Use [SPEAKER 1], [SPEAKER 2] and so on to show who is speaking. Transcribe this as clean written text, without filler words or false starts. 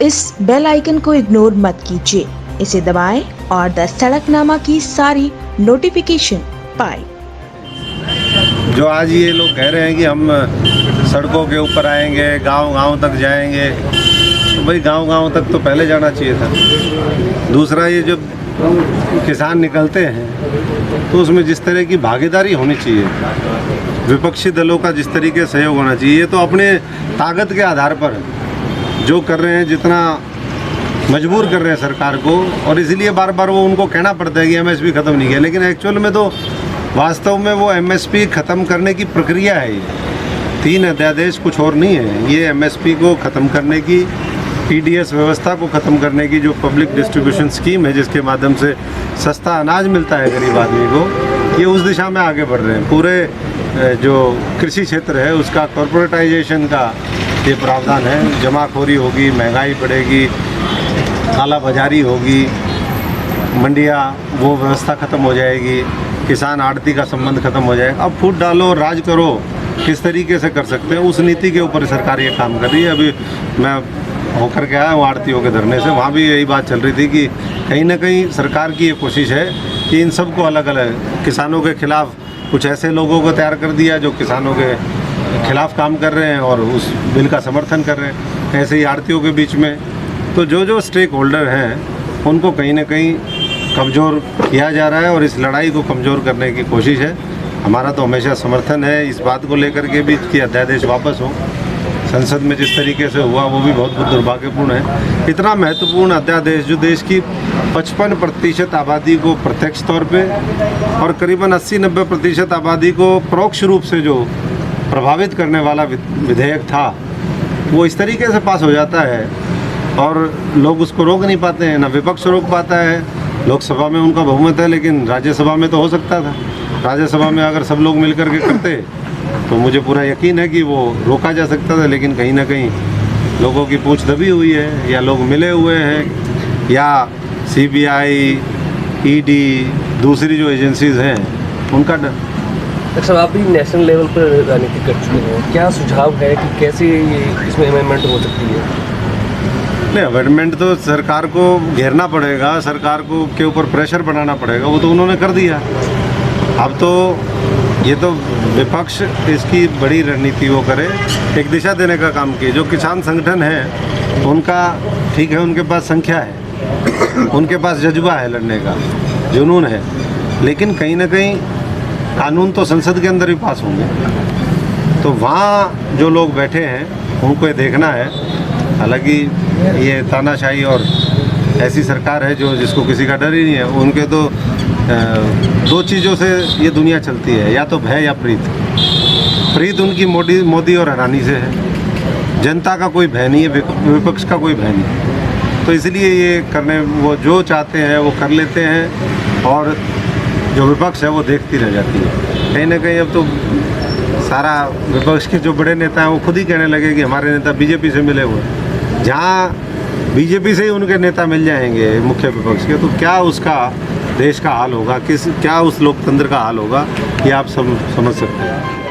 [SPEAKER 1] इस bell icon को ignore मत कीजिए, इसे दबाएं और द सड़कनामा की सारी नोटिफिकेशन पाएं।
[SPEAKER 2] जो आज ये लोग कह रहे हैं कि हम सड़कों के ऊपर आएंगे, गांव-गांव तक जाएंगे, तो भाई गांव-गांव तक तो पहले जाना चाहिए था। दूसरा, ये जब किसान निकलते हैं तो उसमें जिस तरह की भागीदारी होनी चाहिए, विपक्षी दलों का जिस तरीके से सहयोग होना चाहिए, तो अपने ताकत के आधार पर जो कर रहे हैं, जितना मजबूर कर रहे हैं सरकार को, और इसलिए बार बार वो उनको कहना पड़ता है कि एमएसपी ख़त्म नहीं किया, लेकिन एक्चुअल में तो वास्तव में वो एमएसपी ख़त्म करने की प्रक्रिया है। ये 3 अध्यादेश कुछ और नहीं है। ये एमएसपी को ख़त्म करने की, पीडीएस व्यवस्था को ख़त्म करने की जो पब्लिक डिस्ट्रीब्यूशन स्कीम है, जिसके माध्यम से सस्ता अनाज मिलता है गरीब आदमी को, ये उस दिशा में आगे बढ़ रहे हैं। पूरे जो कृषि क्षेत्र है उसका कॉरपोरेटाइजेशन का ये प्रावधान है। जमाखोरी होगी, महंगाई बढ़ेगी, काला बाजारी होगी, मंडियाँ वो व्यवस्था ख़त्म हो जाएगी, किसान आड़ती का संबंध खत्म हो जाएगा। अब फूट डालो, राज करो, किस तरीके से कर सकते हैं, उस नीति के ऊपर सरकार ये काम कर रही है। अभी मैं होकर के आया हूँ आड़तियों के धरने से, वहाँ भी यही बात चल रही थी कि कहीं ना कहीं सरकार की ये कोशिश है कि इन सबको अलग अलग, किसानों के खिलाफ कुछ ऐसे लोगों को तैयार कर दिया जो किसानों के खिलाफ काम कर रहे हैं और उस बिल का समर्थन कर रहे हैं, ऐसे ही आड़तियों के बीच में। तो जो स्टेक होल्डर हैं उनको कहीं ना कहीं कमज़ोर किया जा रहा है और इस लड़ाई को कमज़ोर करने की कोशिश है। हमारा तो हमेशा समर्थन है इस बात को लेकर के भी कि अध्यादेश वापस हो। संसद में जिस तरीके से हुआ वो भी बहुत दुर्भाग्यपूर्ण है। इतना महत्वपूर्ण अध्यादेश जो देश की 55% आबादी को प्रत्यक्ष तौर पे और करीबन 80-90% आबादी को परोक्ष रूप से जो प्रभावित करने वाला विधेयक था, वो इस तरीके से पास हो जाता है और लोग उसको रोक नहीं पाते हैं, ना विपक्ष रोक पाता है। लोकसभा में उनका बहुमत है, लेकिन राज्यसभा में तो हो सकता था। राज्यसभा में अगर सब लोग मिलकर के करते तो मुझे पूरा यकीन है कि वो रोका जा सकता था, लेकिन कहीं ना कहीं लोगों की पूंछ दबी हुई है, या लोग मिले हुए हैं, या सीबीआई, ईडी, दूसरी जो एजेंसीज हैं उनका डर।
[SPEAKER 3] डॉक्टर साहब, आप भी नेशनल लेवल पर राजनीति कर चुके हैं, क्या सुझाव है कि कैसे ये इसमें अमेंडमेंट हो सकती है?
[SPEAKER 2] नहीं, अमेंडमेंट तो सरकार को घेरना पड़ेगा, सरकार को के ऊपर प्रेशर बनाना पड़ेगा, वो तो उन्होंने कर दिया। अब तो ये तो विपक्ष इसकी बड़ी रणनीति वो करे, एक दिशा देने का काम किए। जो किसान संगठन है उनका ठीक है, उनके पास संख्या है, उनके पास जज्बा है लड़ने का, जुनून है, लेकिन कहीं ना कहीं कानून तो संसद के अंदर ही पास होंगे। तो वहाँ जो लोग बैठे हैं उनको ये देखना है। हालांकि ये तानाशाही और ऐसी सरकार है जिसको किसी का डर ही नहीं है। उनके तो 2 चीज़ों से ये दुनिया चलती है, या तो भय या प्रीत। प्रीत उनकी मोदी और अडानी से है, जनता का कोई भय नहीं है, विपक्ष का कोई भय नहीं। तो इसलिए ये करने, वो जो चाहते हैं वो कर लेते हैं, और जो विपक्ष है वो देखती रह जाती है। कहीं ना कहीं अब तो सारा विपक्ष के जो बड़े नेता हैं वो खुद ही कहने लगे कि हमारे नेता बीजेपी से मिले हुए। जहाँ बीजेपी से ही उनके नेता मिल जाएंगे मुख्य विपक्ष के, तो क्या उसका देश का हाल होगा, क्या उस लोकतंत्र का हाल होगा, ये आप समझ सकते हैं।